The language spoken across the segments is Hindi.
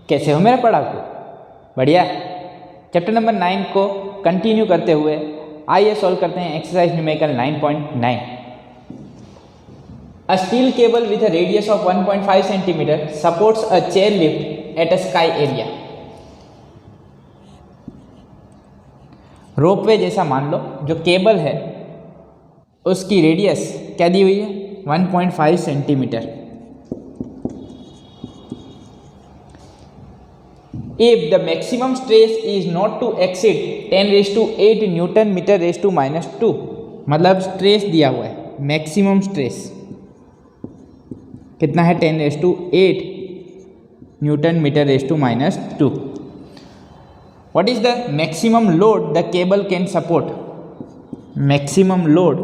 कैसे हो मेरा पढ़ाकू? बढ़िया। चैप्टर नंबर 9 को कंटिन्यू करते हुए आइए सॉल्व करते हैं exercise numerical 9.9। A steel cable with a radius of 1.5 cm supports a chair lift at a sky area. Ropeway जैसा मान लो, जो केबल है उसकी रेडियस क्या दी हुई है? 1.5 centimetre. If the maximum stress is not to exceed 10⁸ newton metre raise to -2, मतलब स्ट्रेस दिया हुआ है, मैक्सिमम स्ट्रेस कितना है? 10⁸ newton metre raise to -2। What is the maximum load the cable can support? Maximum load,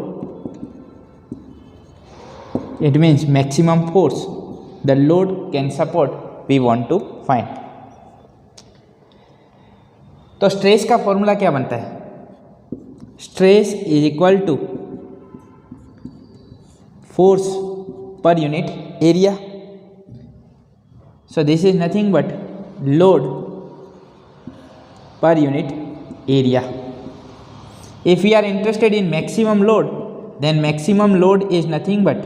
it means maximum force the load can support, we want to find. तो स्ट्रेस का फॉर्मूला क्या बनता है? Stress is equal to force per unit area. So this is nothing but load per unit area. If you are interested in maximum load, then maximum load is nothing but,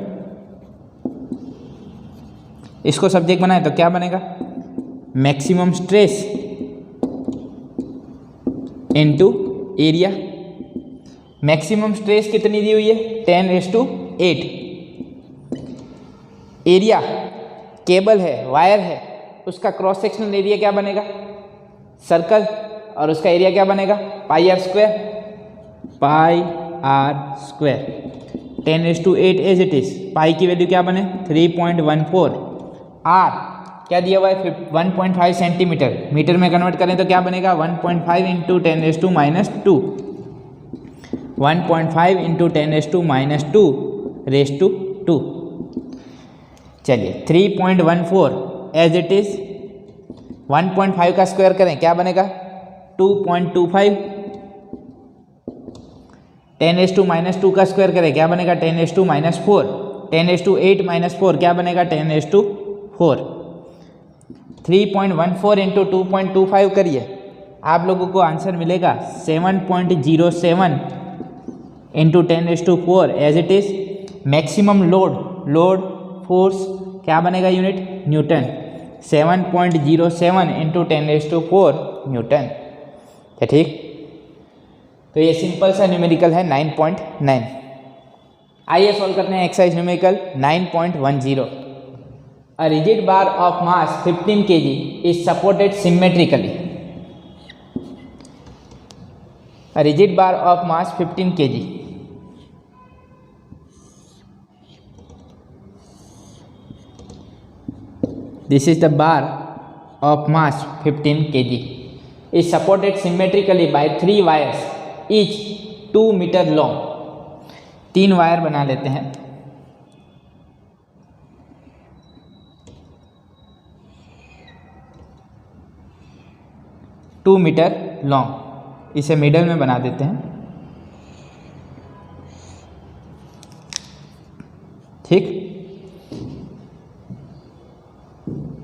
इसको सब्जेक्ट बनाए तो क्या बनेगा? Maximum stress into area. Maximum stress कितनी दी हुई है? 10⁸। एरिया केबल है, वायर है, उसका क्रॉस सेक्शनल एरिया क्या बनेगा? सर्कल। और उसका एरिया क्या बनेगा? πr²। πr²। 10⁸ as it is. पाई की वैल्यू क्या बने? 3.14। आर क्या दिया हुआ है? 1.5 सेंटीमीटर। मीटर में कन्वर्ट करें तो क्या बनेगा? 1.5 इंटू 10⁻²। 1.5 इंटू 10⁻²⁻²। चलिए 3.14 एज इट इज। 1.5 का स्क्वायर करें क्या बनेगा? 2.25। 10⁻² का स्क्वायर करें क्या बनेगा? 10⁻4। 10⁸ -4 क्या बनेगा? 10⁸4। 3.14 इंटू 2.25 करिए, आप लोगों को आंसर मिलेगा 7.07 into 10⁻4 as it is. Maximum load force क्या बनेगा? Unit Newton. 7.07 इंटू 10⁻4 न्यूटन है। ठीक, तो ये सिंपल सा न्यूमेरिकल है 9.9। आइए सॉल्व करते हैं exercise numerical 9.10। A rigid bar of mass 15 kg is supported symmetrically. A rigid bar of mass 15 kg. This is the bar of mass 15 kg is supported symmetrically by 3 wires, each 2 meter long. 3 wire बना लेते हैं। टू मीटर लॉन्ग, इसे मिडल में बना देते हैं। ठीक।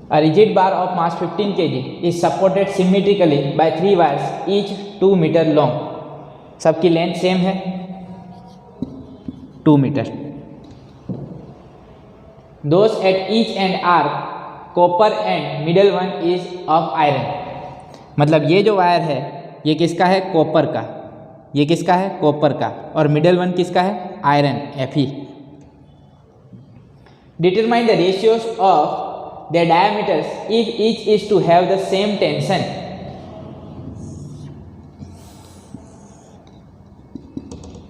A rigid bar of mass 15 kg is supported symmetrically by 3 wires, each 2 meter long. सबकी लेंथ सेम है 2 metre. Those at each end are copper and middle one is of iron. मतलब ये जो वायर है ये किसका है? कॉपर का। ये किसका है? कॉपर का। और मिडल वन किसका है? Iron, Fe। Determine the ratios of their diameters if each is to have the same tension.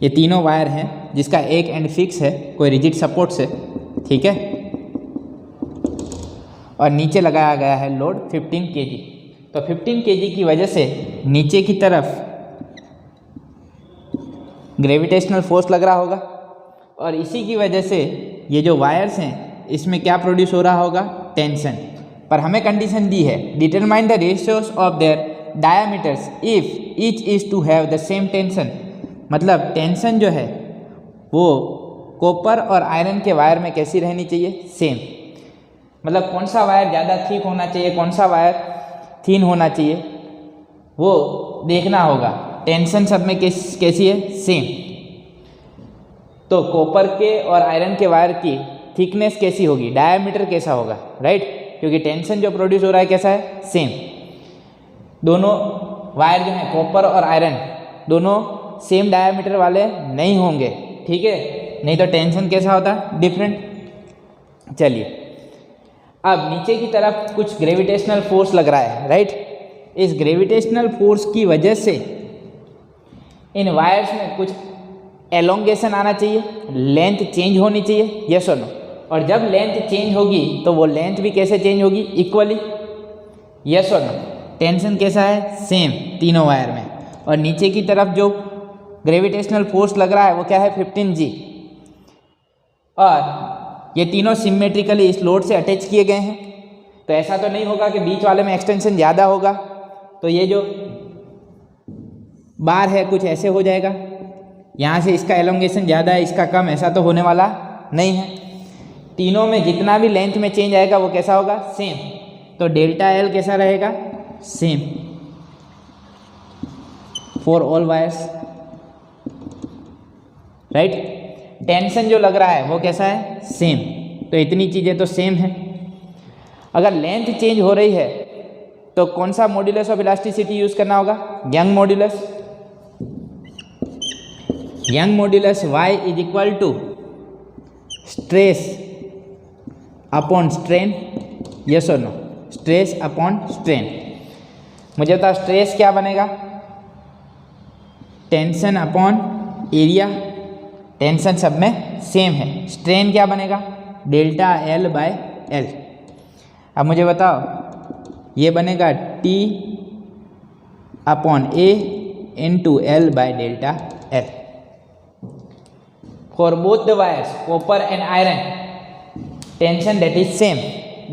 ये तीनों वायर हैं जिसका एक एंड फिक्स है, कोई रिजिड सपोर्ट से, ठीक है, और नीचे लगाया गया है लोड 15 kg। तो 15 kg की वजह से नीचे की तरफ ग्रेविटेशनल फोर्स लग रहा होगा, और इसी की वजह से ये जो वायर्स हैं इसमें क्या प्रोड्यूस हो रहा होगा? टेंशन। पर हमें कंडीशन दी है, determine the ratios of their diameters if each is to have the same tension. मतलब टेंशन जो है वो कॉपर और आयरन के वायर में कैसी रहनी चाहिए? सेम। मतलब कौन सा वायर ज़्यादा थिक होना चाहिए, कौन सा वायर थिन होना चाहिए, वो देखना होगा। टेंशन सब में कैसी है? सेम। तो कॉपर के और आयरन के वायर की थिकनेस कैसी होगी, डायमीटर कैसा होगा, राइट? क्योंकि टेंशन जो प्रोड्यूस हो रहा है कैसा है? सेम। दोनों वायर जो हैं कॉपर और आयरन दोनों सेम डायमीटर वाले नहीं होंगे, ठीक है? नहीं तो टेंशन कैसा होता? डिफरेंट। चलिए, अब नीचे की तरफ कुछ ग्रेविटेशनल फोर्स लग रहा है, राइट? इस ग्रेविटेशनल फोर्स की वजह से इन वायर्स में कुछ एलोंगेशन आना चाहिए, लेंथ चेंज होनी चाहिए, यस और नो? और जब लेंथ चेंज होगी तो वो लेंथ भी कैसे चेंज होगी? इक्वली, यस और नो? टेंशन कैसा है? सेम तीनों वायर में। और नीचे की तरफ जो ग्रेविटेशनल फोर्स लग रहा है वो क्या है? 15G। और ये तीनों सिमेट्रिकली इस लोड से अटैच किए गए हैं, तो ऐसा तो नहीं होगा कि बीच वाले में एक्सटेंशन ज़्यादा होगा तो ये जो बार है कुछ ऐसे हो जाएगा, यहाँ से इसका एलोंगेशन ज़्यादा है, इसका कम, ऐसा तो होने वाला नहीं है। तीनों में जितना भी लेंथ में चेंज आएगा वो कैसा होगा? सेम। तो डेल्टा एल कैसा रहेगा? Same for all wires, right? Tension जो लग रहा है वो कैसा है? सेम। तो इतनी चीज़ें तो सेम है। अगर लेंथ चेंज हो रही है तो कौन सा मॉड्यूलस ऑफ इलास्टिसिटी यूज करना होगा? Young modulus. Young modulus y is equal to stress upon strain, yes और नो? Stress upon strain. मुझे बताओ स्ट्रेस क्या बनेगा? Tension upon area. टेंशन सब में सेम है। स्ट्रेन क्या बनेगा? Delta L by L. अब मुझे बताओ ये बनेगा T upon A into L by delta L. For both the wires copper and iron tension that is same,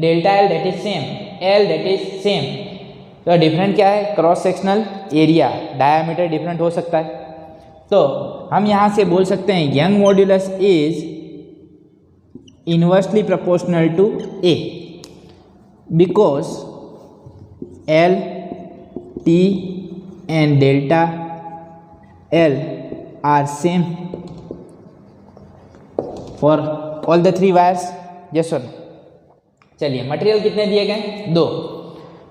delta L that is same, L that is same. तो डिफरेंट क्या है? Cross sectional area, diameter different हो सकता है। तो हम यहाँ से बोल सकते हैं Young modulus is inversely proportional to A because L, T and delta L are same for all the three wires, yes or no? चलिए, मटेरियल कितने दिए गए? 2।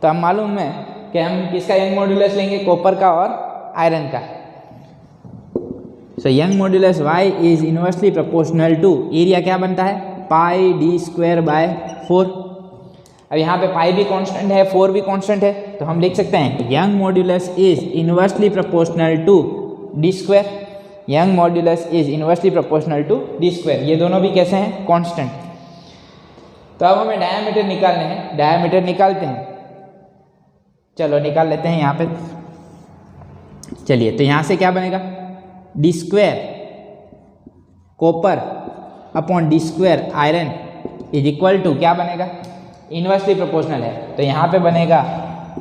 तो हम मालूम है कि हम किसका यंग मॉड्यूलस लेंगे? कॉपर का और आयरन का। So Young modulus y is inversely proportional to area क्या बनता है? Pi D square by 4। अब यहाँ पे पाई भी कांस्टेंट है, 4 भी कांस्टेंट है, तो हम लिख सकते हैं Young modulus is inversely proportional to D square. Young modulus is inversely proportional to D square. ये दोनों भी कैसे हैं? कांस्टेंट। तो अब हमें डायमीटर निकालने हैं। डायमीटर निकालते हैं, चलो निकाल लेते हैं यहाँ पे। चलिए, तो यहाँ से क्या बनेगा? D square copper upon D square iron is equal to क्या बनेगा? इनवर्सली प्रोपोर्शनल है, तो यहाँ पे बनेगा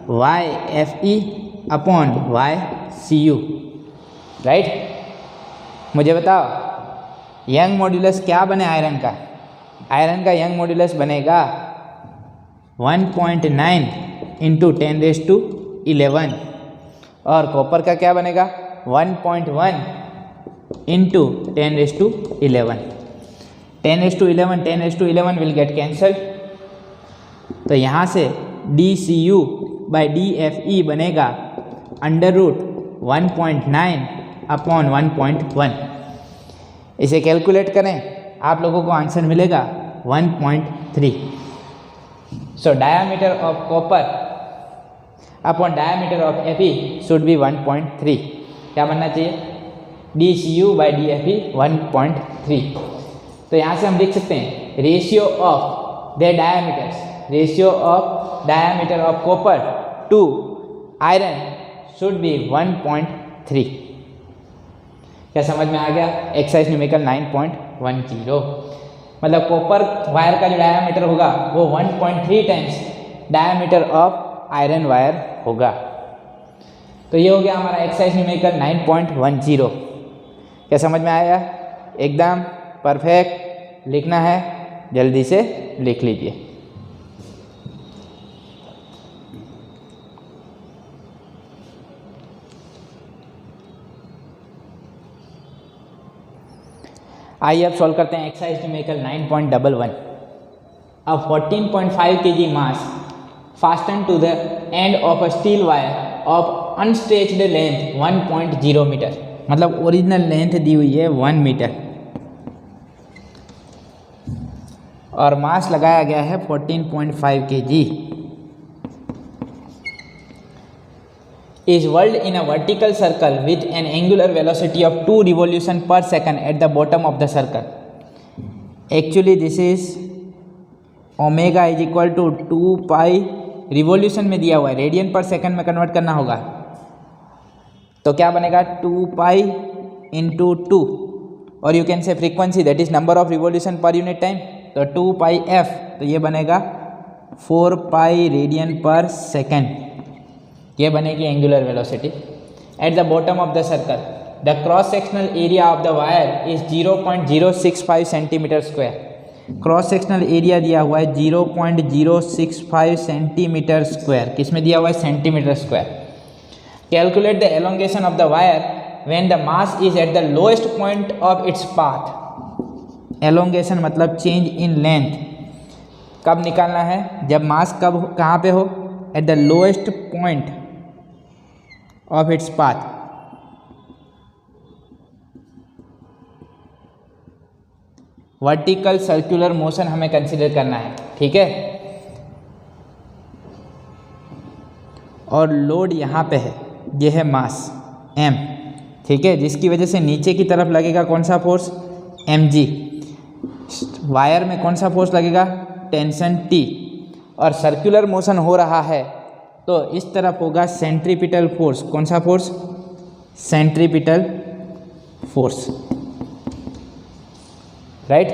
Y F E upon Y C U, right? मुझे बताओ यंग मॉड्यूलस क्या बने आयरन का? आयरन का यंग मॉड्यूलस बनेगा 1.9 इंटू 10⁻11 और कॉपर का क्या बनेगा? 1.1 इंटू 10⁻11। 10⁻11 will get cancelled. तो यहाँ से D C U by D F E बनेगा √1.9 अपॉन 1.1। इसे कैलकुलेट करें, आप लोगों को आंसर मिलेगा 1.3। So diameter of copper upon diameter of F E should be 1.3। क्या बनना चाहिए? D C U by D F E 1.3। तो यहाँ से हम लिख सकते हैं ratio of their diameters, ratio of diameter of copper to iron should be 1.3। क्या समझ में आ गया? Exercise numerical 9.10। मतलब कॉपर वायर का जो डायामीटर होगा वो 1.3 times diameter of iron wire होगा। तो ये हो गया हमारा एक्सरसाइज न्यूमेरिकल 9.10। क्या समझ में आया? एकदम परफेक्ट। लिखना है, जल्दी से लिख लीजिए। आइए अब सॉल्व करते हैं exercise numerical 9.11। A 14.5 kg mass fastened to the end of a steel wire of unstretched length 1.0 metre, मतलब ओरिजिनल लेंथ दी हुई है 1 मीटर और मास लगाया गया है 14.5 kg, is whirled in a vertical circle with an angular velocity of 2 revolution per second at the bottom of the circle. Actually this is omega is equal to 2 pi, revolution में दिया हुआ है, रेडियन पर सेकंड में कन्वर्ट करना होगा तो क्या बनेगा 2 पाई इंटू 2 और you can say frequency that is number of revolution per unit time, तो 2 पाई एफ, तो ये बनेगा 4 पाई रेडियन पर सेकेंड, ये बनेगी angular velocity. At the bottom of the circle the cross sectional area of the wire is 0.065 centimetre square, cross sectional area दिया हुआ है 0.065 सेंटीमीटर स्क्वायर, किसमें दिया हुआ है centimetre square. Calculate the elongation of the wire when the mass is at the lowest point of its path. Elongation मतलब चेंज इन लेंथ, कब निकालना है जब मास कब कहाँ पे हो, at the lowest point of its path. Vertical circular motion हमें कंसीडर करना है, ठीक है, और लोड यहाँ पे है, ये है मास m, ठीक है, जिसकी वजह से नीचे की तरफ लगेगा कौन सा फोर्स mg, वायर में कौन सा फोर्स लगेगा टेंशन T, और सर्कुलर मोशन हो रहा है तो इस तरफ होगा सेंट्रीपिटल फोर्स, कौन सा force centripetal force, right.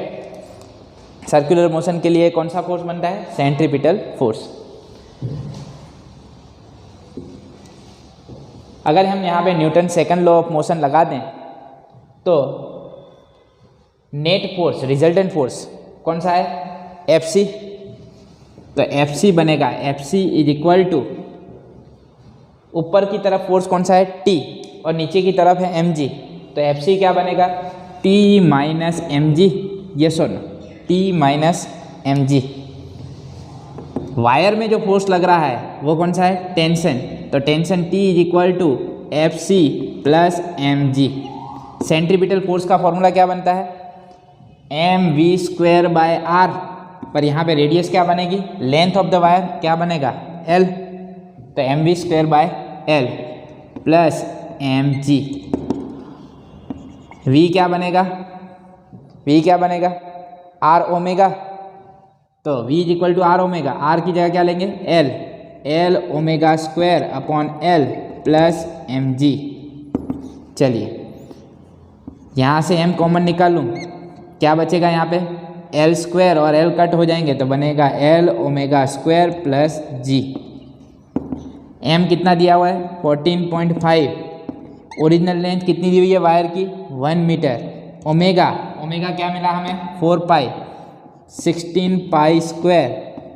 Circular motion के लिए कौन सा फोर्स बनता है सेंट्रीपिटल फोर्स। अगर हम यहाँ पे Newton second law of motion लगा दें तो नेट फोर्स रिजल्टेंट फोर्स कौन सा है Fc, तो Fc बनेगा Fc इज इक्वल टू ऊपर की तरफ फोर्स कौन सा है T और नीचे की तरफ है mg, तो Fc क्या बनेगा T माइनस mg, ये सुन T माइनस mg। वायर में जो फोर्स लग रहा है वो कौन सा है टेंशन, तो tension T is equal to Fc plus mg। Centripetal force का फॉर्मूला क्या बनता है mv स्क्वायर बाय r, पर यहाँ पे रेडियस क्या बनेगी लेंथ ऑफ द वायर क्या बनेगा L, तो mv square by L plus mg। v क्या बनेगा, v क्या बनेगा r ओमेगा, तो v is equal to r omega, r की जगह क्या लेंगे L, L omega square upon L plus mg। चलिए यहाँ से m कॉमन निकाल लूँ, क्या बचेगा यहाँ पे L स्क्वायर और L कट हो जाएंगे तो बनेगा L omega square plus g। m कितना दिया हुआ है 14.5, ओरिजिनल लेंथ कितनी दी हुई है वायर की 1 मीटर, ओमेगा ओमेगा क्या मिला हमें 4 पाई 16 पाई स्क्वायर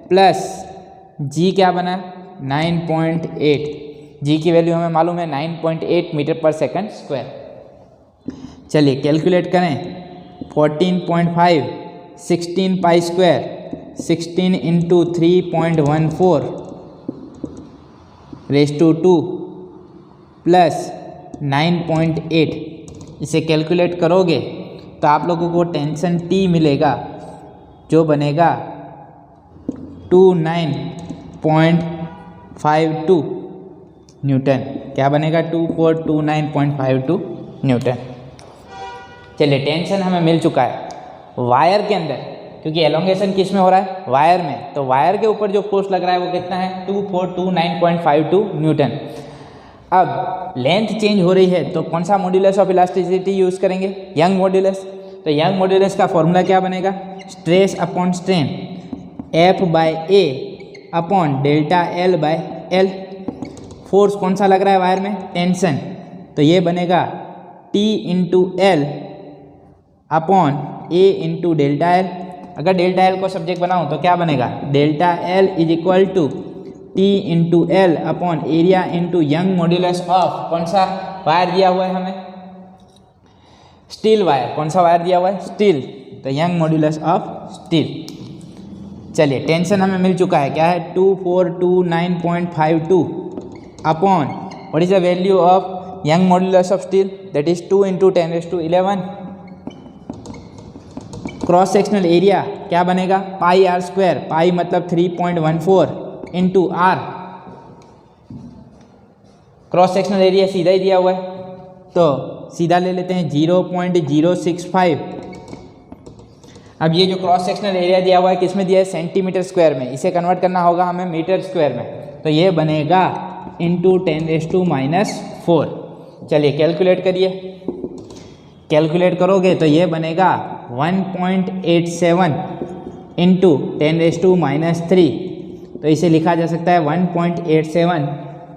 प्लस g क्या बना 9.8, g की वैल्यू हमें मालूम है 9.8 मीटर पर सेकंड स्क्वायर। चलिए कैलकुलेट करें 14.5 16 pi square 16 into 3.14 raise to 2 plus 9.8, इसे कैलकुलेट करोगे तो आप लोगों को टेंशन T मिलेगा जो बनेगा 29.52 न्यूटन, क्या बनेगा 2429.52 न्यूटन। चलिए टेंशन हमें मिल चुका है वायर के अंदर, क्योंकि एलोंगेशन किस में हो रहा है वायर में, तो वायर के ऊपर जो फोर्स लग रहा है वो कितना है 2429.52 न्यूटन। अब लेंथ चेंज हो रही है तो कौन सा मॉड्यूलस ऑफ इलास्टिसिटी यूज़ करेंगे यंग मॉड्यूलस, तो यंग मॉड्यूलस का फॉर्मूला क्या बनेगा stress upon strain F by A upon delta L by L। Force कौन सा लग रहा है वायर में टेंशन, तो ये बनेगा T into L upon A into delta L। अगर डेल्टा L को सब्जेक्ट बनाऊँ तो क्या बनेगा delta L is equal to T into L upon area into Young modulus of कौन सा वायर दिया हुआ है हमें स्टील वायर, कौन सा वायर दिया हुआ है? स्टील, तो यंग मॉड्यूलस ऑफ स्टील। चलिए टेंशन हमें मिल चुका है, क्या है? 2429.52 upon what is the value of Young modulus of steel, that is 2 × 10⁻11। Cross sectional area क्या बनेगा? पाई आर स्क्वायर, पाई मतलब 3.14 into R. Cross sectional area सीधा ही दिया हुआ है, तो सीधा ले लेते हैं 0.065। अब ये जो क्रॉस सेक्शनल एरिया दिया हुआ है किस में दिया है? सेंटीमीटर स्क्वायर में। इसे कन्वर्ट करना होगा हमें मीटर स्क्वायर में, तो ये बनेगा इंटू 10⁻⁴। चलिए कैलकुलेट करिए, कैलकुलेट करोगे तो ये बनेगा 1.87 इंटू 10⁻⁻3, तो इसे लिखा जा सकता है 1.87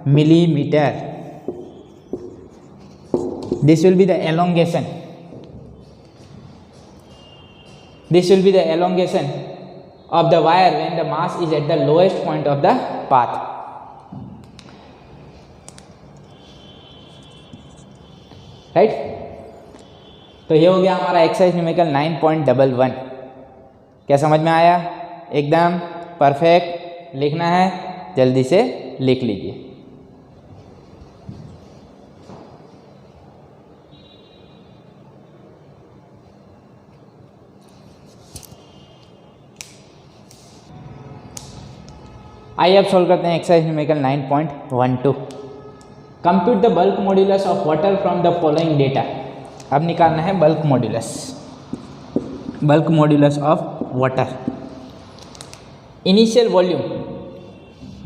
millimetre. This will be the elongation. This will be the elongation of the wire when the mass is at the lowest point of the path. Right? तो ये हो गया हमारा एक्सरसाइज न्यूमेरिकल 9.11। क्या समझ में आया? एकदम परफेक्ट लिखना है, जल्दी से लिख लीजिए। आइए अब सोल्व करते हैं exercise numerical 9.12। Compute the bulk modulus of water from the following data. अब निकालना है bulk modulus, bulk modulus of water. Initial volume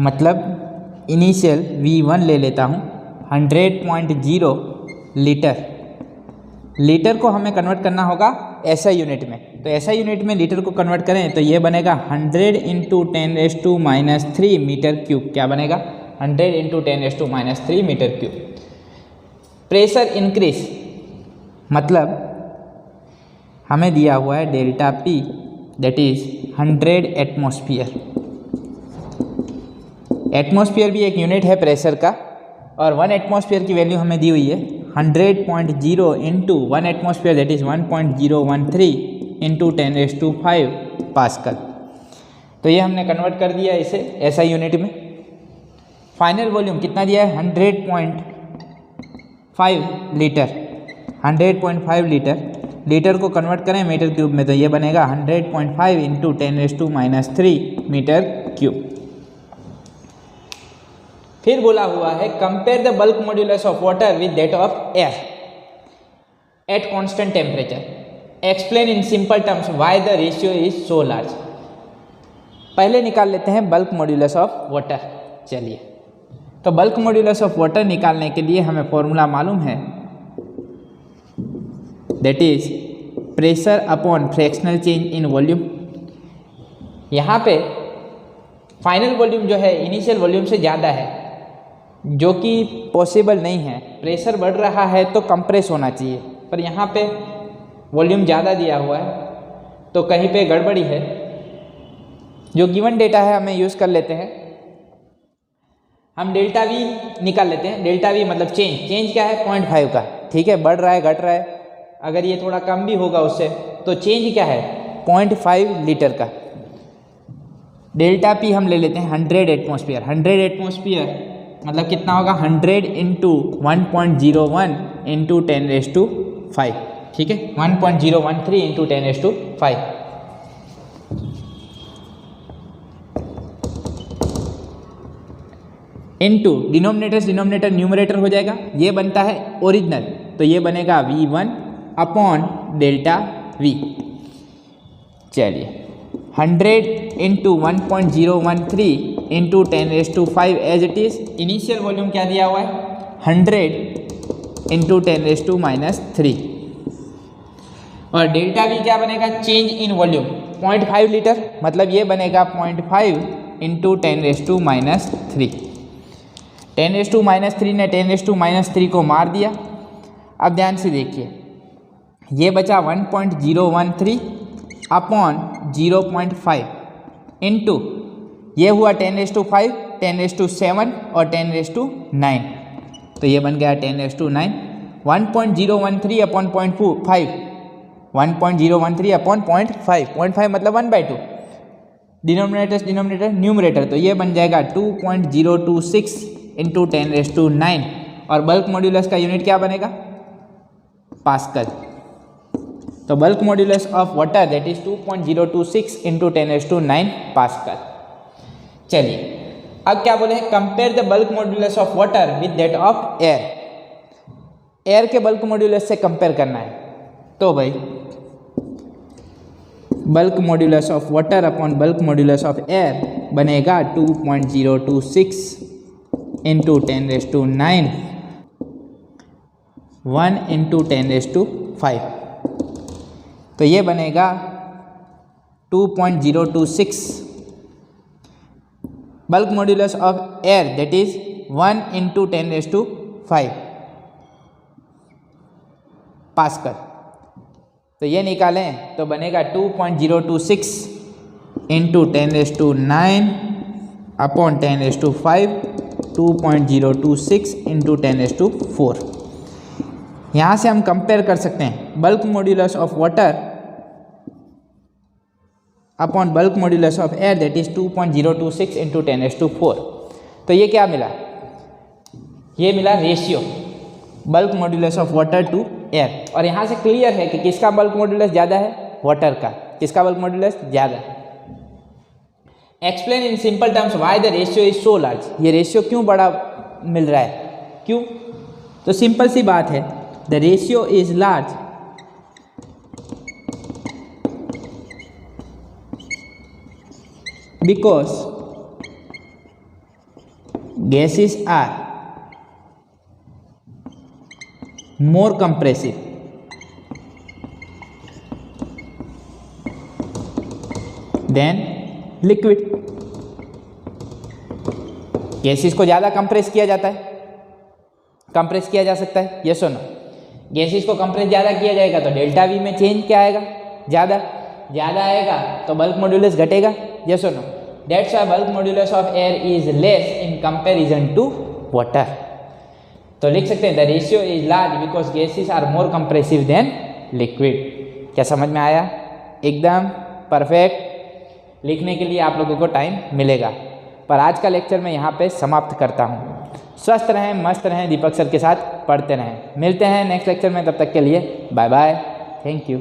मतलब इनिशियल V1 ले लेता हूँ 100.0 लीटर। लीटर को हमें कन्वर्ट करना होगा SI यूनिट में, तो SI यूनिट में लीटर को कन्वर्ट करें तो ये बनेगा 100 × 10⁻³ मीटर क्यूब। क्या बनेगा? 100 × 10⁻³ मीटर क्यूब। प्रेशर इंक्रीज मतलब हमें दिया हुआ है delta P, that is 100 atmosphere. Atmosphere भी एक यूनिट है प्रेशर का, और 1 एटमॉस्फेयर की वैल्यू हमें दी हुई है 100.0 into 1 atmosphere, that is 1.013 into 10⁵ pascal. तो ये हमने कन्वर्ट कर दिया इसे SI यूनिट में। फाइनल वॉल्यूम कितना दिया है? 100.5 लीटर। 100.5 लीटर, लीटर को कन्वर्ट करें मीटर क्यूब में तो ये बनेगा 100.5 इंटू 10⁻³ मीटर क्यूब। फिर बोला हुआ है compare the bulk modulus of water with that of air at constant temperature. Explain in simple terms why the ratio is so large. पहले निकाल लेते हैं बल्क मॉड्यूलस ऑफ वाटर। चलिए, तो बल्क मॉड्यूलस ऑफ वाटर निकालने के लिए हमें फॉर्मूला मालूम है, that is pressure upon fractional change in volume. यहाँ पे फाइनल वॉल्यूम जो है इनिशियल वॉल्यूम से ज़्यादा है, जो कि पॉसिबल नहीं है। प्रेशर बढ़ रहा है तो कंप्रेस होना चाहिए, पर यहाँ पे वॉल्यूम ज़्यादा दिया हुआ है तो कहीं पे गड़बड़ी है। जो गिवन डेटा है हमें यूज़ कर लेते हैं, हम डेल्टा V निकाल लेते हैं। डेल्टा V मतलब चेंज, चेंज क्या है? 0.5 का, ठीक है, बढ़ रहा है घट रहा है, अगर ये थोड़ा कम भी होगा उससे तो चेंज क्या है? 0.5 लीटर का। डेल्टा P हम ले लेते हैं 100 एटमॉस्फेयर। 100 एटमॉस्फेयर मतलब कितना होगा? 100 इंटू 1.01 इंटू 10⁵, ठीक है, 1.013 into 10⁵। Into denominator denominator numerator हो जाएगा, ये बनता है ओरिजिनल, तो ये बनेगा V1 अपॉन डेल्टा V। चलिए 100 into 1.013 into 10⁵ as it is. Initial volume क्या दिया हुआ है? 100 इंटू 10⁻³ और डेल्टा V क्या बनेगा? चेंज इन वॉल्यूम 0.5 लीटर, मतलब ये बनेगा 0.5 इंटू 10⁻³ 10⁻³ ने 10⁻³ को मार दिया। अब ध्यान से देखिए, ये बचा 1.013 अपॉन 0.5 इंटू ये हुआ 10⁵, 10⁷ और 10⁹, तो ये बन गया 10⁹ 1.013 अपॉन 0.5, 1.013 अपॉन 0.5, 0.5 मतलब 1/2, डिनोमिनेटर न्यूमरेटर, तो ये बन जाएगा 2.026 इंटू 10⁹ और बल्क मॉड्यूलस का यूनिट क्या बनेगा? पास्कल। तो bulk modulus of water that is 2.026 into 10⁹ pascal. चलिए अब क्या बोले, compare the bulk modulus of water with that of air. Air के बल्क मॉड्यूलस से कंपेयर करना है, तो भाई bulk modulus of water upon bulk modulus of air बनेगा 2.026 इंटू 10⁹ 1 इंटू 10⁵, तो ये बनेगा 2.026 bulk modulus of air that is 1 into 10⁵ pascal. तो ये निकालें तो बनेगा 2.026 इंटू 10⁹ अपॉन 10⁵, 2.026 इंटू 10⁴। यहाँ से हम कंपेयर कर सकते हैं bulk modulus of water upon bulk modulus of air that is 2.026 into 10⁴। तो ये क्या मिला? ये मिला ratio bulk modulus of water to air, और यहाँ से क्लियर है कि किसका बल्क मॉड्यूलस ज़्यादा है? वाटर का। किसका बल्क मॉड्यूलस ज़्यादा है? Explain in simple terms why the ratio is so large. ये रेशियो क्यों बड़ा मिल रहा है, क्यों? तो सिंपल सी बात है, the ratio is large because gases are more compressive than liquid। Gases को ज़्यादा कंप्रेस किया जाता है, कंप्रेस किया जा सकता है, ये सुनो। गैसेस को कंप्रेस ज़्यादा किया जाएगा तो डेल्टा वी में चेंज क्या आएगा? ज़्यादा आएगा तो बल्क मॉड्यूलस घटेगा, ये सुनो। That's why bulk modulus of air is less in comparison to water. तो लिख सकते हैं the ratio is large because gases are more compressive than liquid. क्या समझ में आया? एकदम परफेक्ट। लिखने के लिए आप लोगों को टाइम मिलेगा, पर आज का लेक्चर मैं यहाँ पे समाप्त करता हूँ। स्वस्थ रहें, मस्त रहें, दीपक सर के साथ पढ़ते रहें। मिलते हैं नेक्स्ट लेक्चर में, तब तक के लिए बाय बाय, थैंक यू।